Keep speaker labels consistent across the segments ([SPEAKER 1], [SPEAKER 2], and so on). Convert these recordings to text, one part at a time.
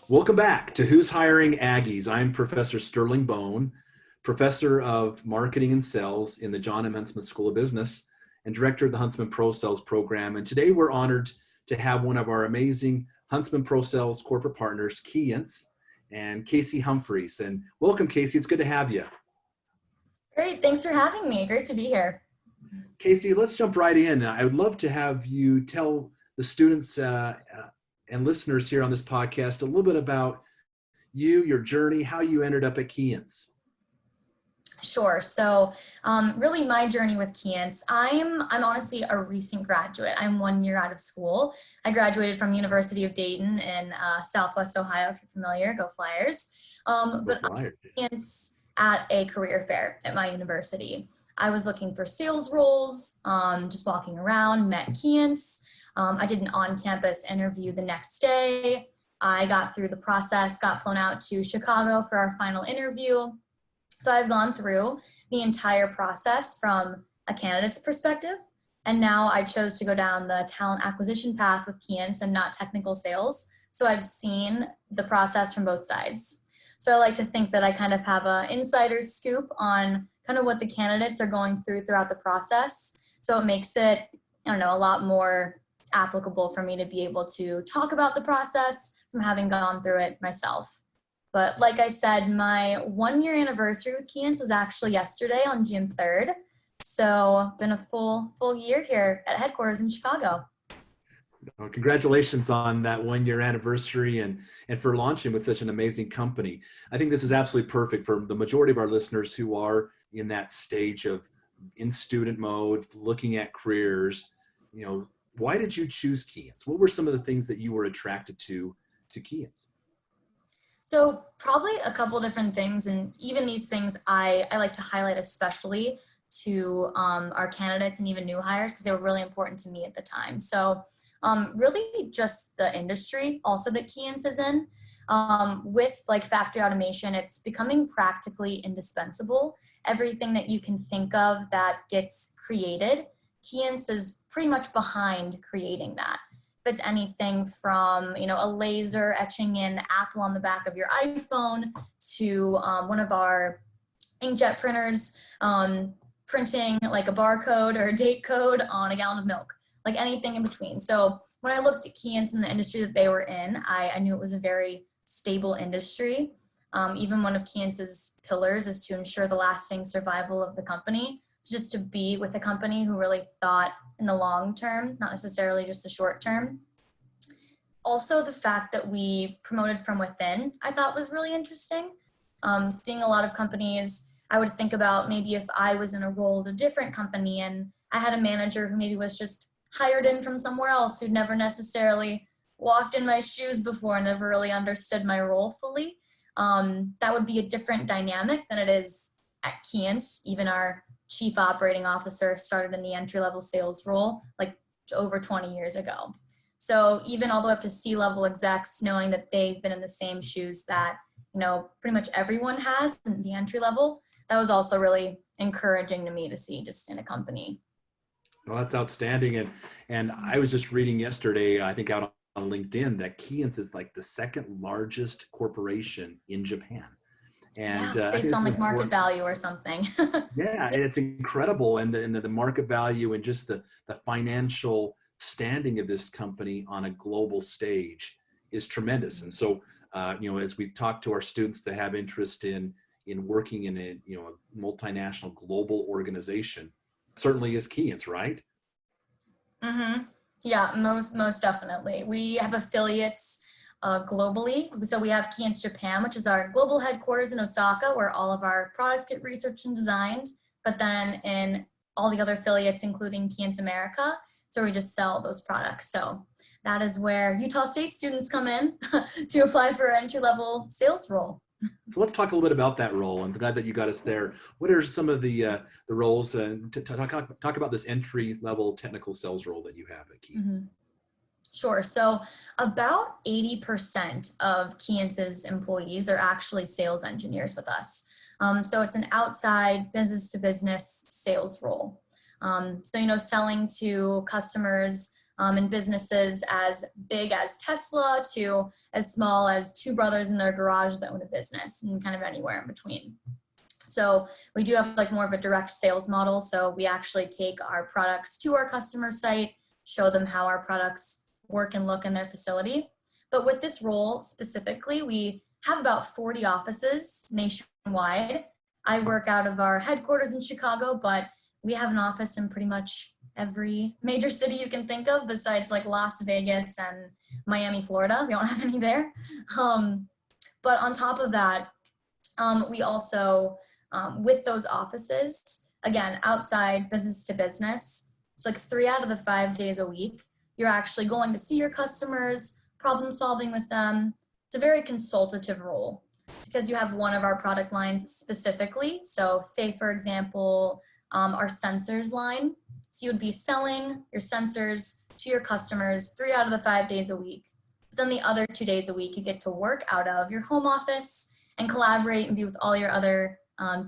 [SPEAKER 1] Welcome back to Who's Hiring Aggies. I'm Professor Sterling Bone, Professor of Marketing and Sales in the John M. Huntsman School of Business and Director of the Huntsman Pro Sales Program. And today we're honored to have one of our amazing Huntsman Pro Sales corporate partners, Keyence, and Casey Humphreys. And welcome, Casey. It's good to have you.
[SPEAKER 2] Great. Thanks for having me. Great to be here.
[SPEAKER 1] Casey, let's jump right in. I would love to have you tell the students and listeners here on this podcast a little bit about you, your journey, how you ended up at Keyence.
[SPEAKER 2] Sure. So really my journey with Keyence, I'm honestly a recent graduate. I'm 1 year out of school. I graduated from University of Dayton in Southwest Ohio, if you're familiar, go Flyers. But I'm Keyence at a career fair at my university. I was looking for sales roles, just walking around, met Keyence. I did an on-campus interview the next day. I got through the process, got flown out to Chicago for our final interview. So I've gone through the entire process from a candidate's perspective. And now I chose to go down the talent acquisition path with Keyence and not technical sales. So I've seen the process from both sides. So I like to think that I kind of have an insider scoop on kind of what the candidates are going through throughout the process. So it makes it, a lot more applicable for me to be able to talk about the process from having gone through it myself. But like I said, my 1 year anniversary with Keyence was actually yesterday on June 3rd. So been a full year here at headquarters in Chicago.
[SPEAKER 1] Well, congratulations on that 1 year anniversary and for launching with such an amazing company. I think this is absolutely perfect for the majority of our listeners who are in that stage of in student mode, looking at careers. Why did you choose Keyence? What were some of the things that you were attracted to Keyence?
[SPEAKER 2] So probably a couple different things, and even these things I like to highlight especially to our candidates and even new hires because they were really important to me at the time. So really just the industry also that Keyence is in. With like factory automation, it's becoming practically indispensable. Everything that you can think of that gets created, Keyence is pretty much behind creating that. If it's anything from, a laser etching in Apple on the back of your iPhone to one of our inkjet printers printing like a barcode or a date code on a gallon of milk, like anything in between. So when I looked at Keyence and the industry that they were in, I knew it was a very stable industry. Even one of Keyence's pillars is to ensure the lasting survival of the company. Just to be with a company who really thought in the long term, not necessarily just the short term. Also, the fact that we promoted from within, I thought was really interesting. Seeing a lot of companies, I would think about maybe if I was in a role at a different company and I had a manager who maybe was just hired in from somewhere else who'd never necessarily walked in my shoes before and never really understood my role fully. That would be a different dynamic than it is at Keyence. Even our chief operating officer started in the entry-level sales role like over 20 years ago. So even all the way up to C-level execs, knowing that they've been in the same shoes that, pretty much everyone has in the entry level, that was also really encouraging to me to see just in a company.
[SPEAKER 1] Well, that's outstanding. And I was just reading yesterday, I think out on LinkedIn, that Keyence is like the second largest corporation in Japan. And
[SPEAKER 2] based on like market value or something.
[SPEAKER 1] Yeah, and it's incredible. And the market value and just the financial standing of this company on a global stage is tremendous. And so, as we talk to our students that have interest in working in a multinational global organization, certainly is Keyence, right?
[SPEAKER 2] Mm-hmm. Yeah, most definitely. We have affiliates globally. So we have Keyence Japan, which is our global headquarters in Osaka, where all of our products get researched and designed. But then in all the other affiliates, including Keyence America, so we just sell those products. So that is where Utah State students come in to apply for an entry-level sales role.
[SPEAKER 1] So let's talk a little bit about that role. I'm glad that you got us there. What are some of the roles to talk about this entry-level technical sales role that you have at Keyence?
[SPEAKER 2] Mm-hmm. Sure. So about 80% of Keyence's employees, they're actually sales engineers with us. So it's an outside business to business sales role. So, selling to customers in businesses as big as Tesla to as small as two brothers in their garage that own a business, and kind of anywhere in between. So we do have like more of a direct sales model. So we actually take our products to our customer site, show them how our products work and look in their facility. But with this role specifically, we have about 40 offices nationwide. I work out of our headquarters in Chicago, but we have an office in pretty much every major city you can think of, besides like Las Vegas and Miami, Florida. We don't have any there. But on top of that, we also, with those offices, again, outside business to business, so like 3 out of the 5 days a week, you're actually going to see your customers, problem solving with them. It's a very consultative role because you have one of our product lines specifically. So say, for example, our sensors line. So you would be selling your sensors to your customers 3 out of the 5 days a week. But then the other 2 days a week, you get to work out of your home office and collaborate and be with all your other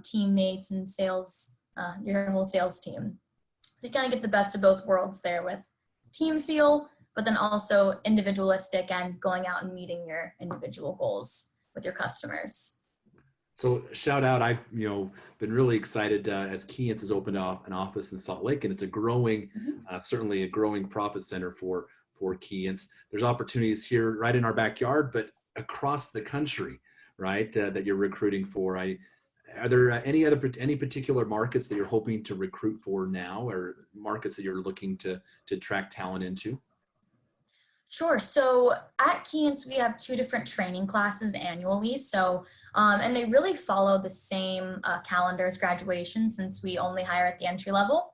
[SPEAKER 2] teammates and sales, your whole sales team. So you kind of get the best of both worlds there with team feel, but then also individualistic and going out and meeting your individual goals with your customers.
[SPEAKER 1] So shout out, I've been really excited as Keyence has opened up an office in Salt Lake, and it's a growing, certainly a growing profit center for Keyence. There's opportunities here right in our backyard, but across the country, right, that you're recruiting for. Are there any particular markets that you're hoping to recruit for now, or markets that you're looking to attract talent into?
[SPEAKER 2] Sure. So at Keyence, we have 2 different training classes annually. So, and they really follow the same calendar as graduation, since we only hire at the entry level.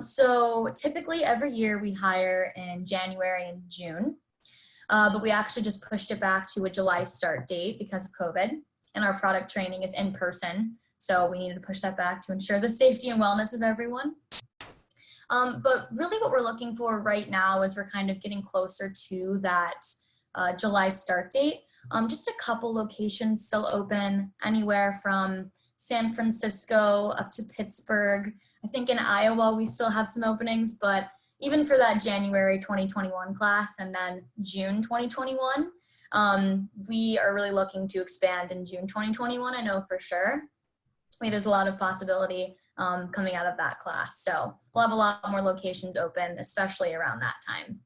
[SPEAKER 2] So typically every year we hire in January and June, but we actually just pushed it back to a July start date because of COVID, and our product training is in person. So we needed to push that back to ensure the safety and wellness of everyone. But really what we're looking for right now is we're kind of getting closer to that July start date. Just a couple locations still open, anywhere from San Francisco up to Pittsburgh. I think in Iowa we still have some openings, but even for that January 2021 class and then June 2021, we are really looking to expand in June 2021, I know for sure. There's a lot of possibility coming out of that class. So we'll have a lot more locations open, especially around that time.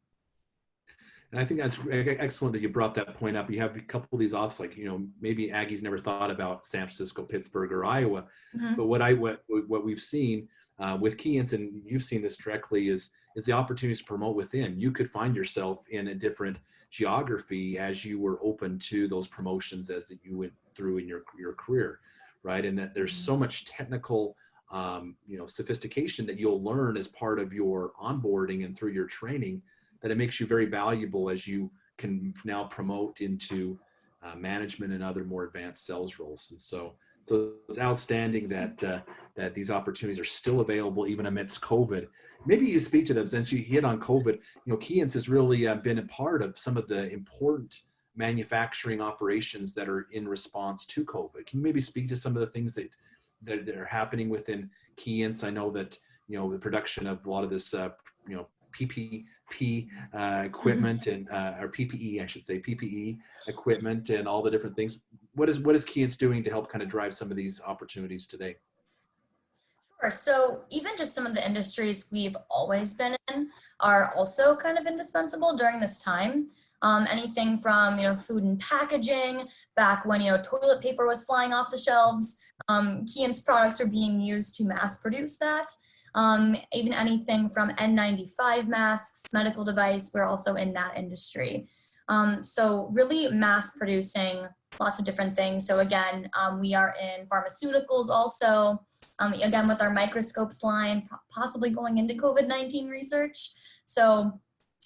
[SPEAKER 1] And I think that's excellent that you brought that point up. You have a couple of these offs, like, maybe Aggies never thought about San Francisco, Pittsburgh, or Iowa. But what we've seen with Keyence, and you've seen this directly, is the opportunities to promote within. You could find yourself in a different geography as you were open to those promotions as that you went through in your career, right? And that there's so much technical sophistication that you'll learn as part of your onboarding and through your training, that it makes you very valuable as you can now promote into management and other more advanced sales roles. And so it's outstanding that these opportunities are still available even amidst COVID. Maybe you speak to them, since you hit on COVID. Keyence has really been a part of some of the important manufacturing operations that are in response to COVID. Can you maybe speak to some of the things that are happening within Keyence? I know that the production of a lot of this PPP equipment and or PPE, I should say, PPE equipment and all the different things. What is Keyence doing to help kind of drive some of these opportunities today?
[SPEAKER 2] Sure. So even just some of the industries we've always been in are also kind of indispensable during this time. Anything from food and packaging, back when toilet paper was flying off the shelves, Keyence products are being used to mass produce that. Even anything from N95 masks, medical device, we're also in that industry. So really mass producing lots of different things. So again, we are in pharmaceuticals also, again with our microscopes line, possibly going into COVID-19 research. So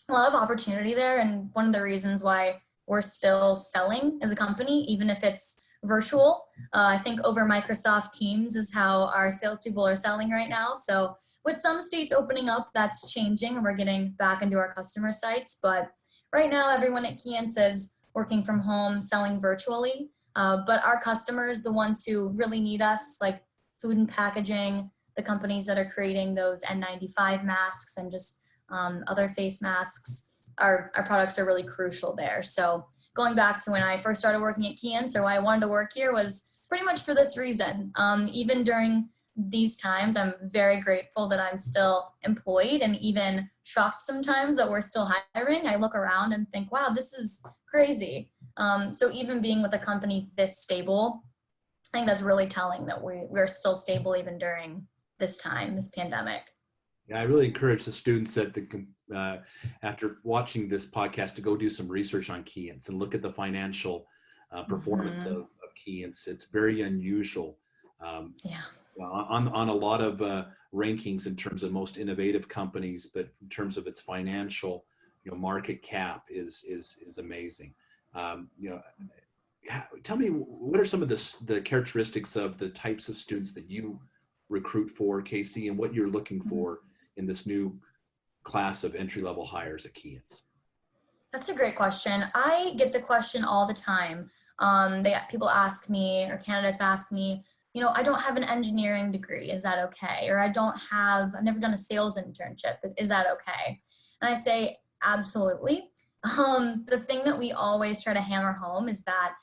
[SPEAKER 2] a lot of opportunity there, and one of the reasons why we're still selling as a company, even if it's virtual. I think over Microsoft Teams is how our salespeople are selling right now. So with some states opening up, that's changing, and we're getting back into our customer sites. But right now, everyone at Keyence is working from home, selling virtually. But our customers, the ones who really need us, like food and packaging, the companies that are creating those N95 masks and just other face masks. Our products are really crucial there. So going back to when I first started working at Keyence, or why I wanted to work here, was pretty much for this reason. Even during these times, I'm very grateful that I'm still employed, and even shocked sometimes that we're still hiring. I look around and think, wow, this is crazy. So even being with a company this stable, I think that's really telling that we're still stable even during this time, this pandemic.
[SPEAKER 1] Yeah, I really encourage the students that after watching this podcast to go do some research on Keyence and look at the financial performance of Keyence. It's very unusual. On a lot of rankings in terms of most innovative companies, but in terms of its financial, market cap is amazing. Tell me, what are some of the characteristics of the types of students that you recruit for, Casey, and what you're looking for in this new class of entry-level hires at Keyence?
[SPEAKER 2] That's a great question. I get the question all the time. People ask me, or candidates ask me, I don't have an engineering degree. Is that okay? Or I've never done a sales internship. Is that okay? And I say, absolutely. The thing that we always try to hammer home is that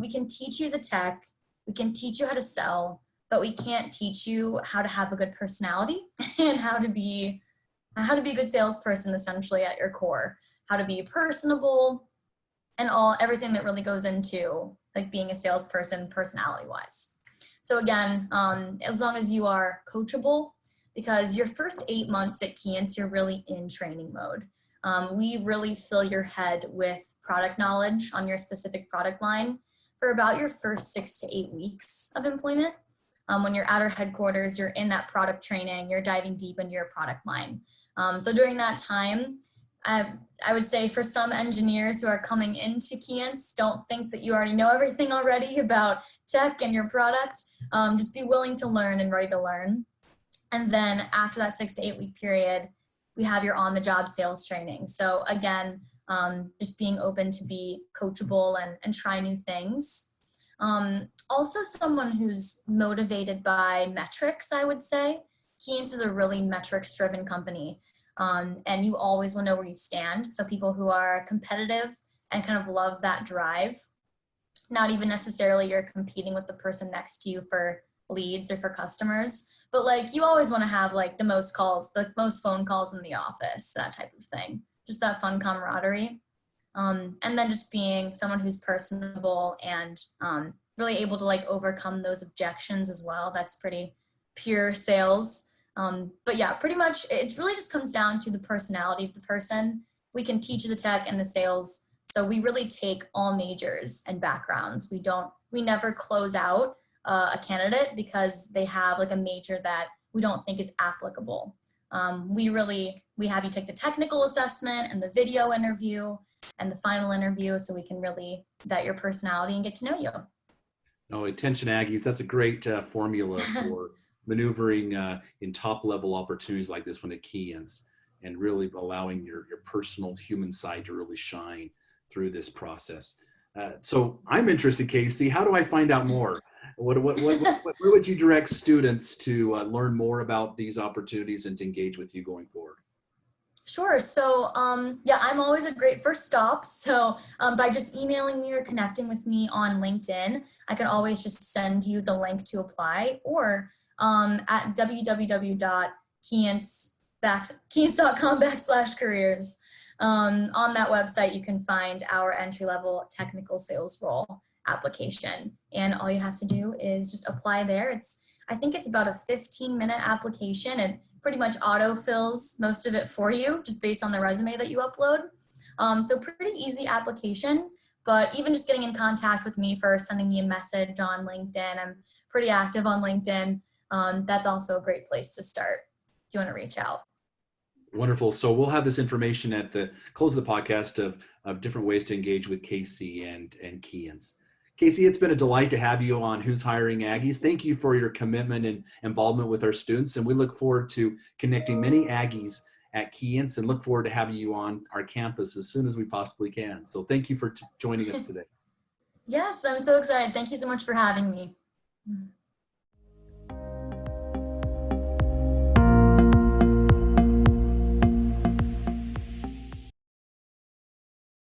[SPEAKER 2] we can teach you the tech, we can teach you how to sell, but we can't teach you how to have a good personality and how to be a good salesperson, essentially, at your core, how to be personable, and everything that really goes into like being a salesperson personality wise. So again, as long as you are coachable, because your first 8 months at Keyence, you're really in training mode. We really fill your head with product knowledge on your specific product line for about your first 6 to 8 weeks of employment. When you're at our headquarters, you're in that product training, you're diving deep into your product line. So during that time, I would say for some engineers who are coming into Keyence, don't think that you already know everything already about tech and your product. Just be willing to learn and ready to learn. And then after that 6 to 8 week period, we have your on-the-job sales training. So again, just being open to be coachable and try new things. Also someone who's motivated by metrics, I would say. Keyence is a really metrics-driven company, and you always will know where you stand. So people who are competitive and kind of love that drive, not even necessarily you're competing with the person next to you for leads or for customers, but like you always want to have like the most phone calls in the office, that type of thing. Just that fun camaraderie. And then just being someone who's personable and really able to like overcome those objections as well. That's pretty pure sales. But yeah, pretty much it really just comes down to the personality of the person. We can teach you the tech and the sales. So we really take all majors and backgrounds. We never close out a candidate because they have like a major that we don't think is applicable. We have you take the technical assessment and the video interview and the final interview so we can really vet your personality and get to know you.
[SPEAKER 1] No, attention Aggies, that's a great formula for maneuvering in top-level opportunities like this one at Keyence, and really allowing your personal human side to really shine through this process. So I'm interested, Casey, how do I find out more? Where would you direct students to learn more about these opportunities and to engage with you going forward?
[SPEAKER 2] Sure. So, I'm always a great first stop. So by just emailing me or connecting with me on LinkedIn, I can always just send you the link to apply, or at www.keyence.com/careers. On that website, you can find our entry-level technical sales role application. And all you have to do is just apply there. I think it's about a 15-minute application. It pretty much auto-fills most of it for you just based on the resume that you upload. So pretty easy application, but even just getting in contact with me first, sending me a message on LinkedIn. I'm pretty active on LinkedIn. That's also a great place to start if you want to reach out.
[SPEAKER 1] Wonderful. So we'll have this information at the close of the podcast of different ways to engage with Casey and Keyence. Casey, it's been a delight to have you on Who's Hiring Aggies. Thank you for your commitment and involvement with our students. And we look forward to connecting many Aggies at Keyence and look forward to having you on our campus as soon as we possibly can. So thank you for joining us today.
[SPEAKER 2] Yes, I'm so excited. Thank you so much for having me.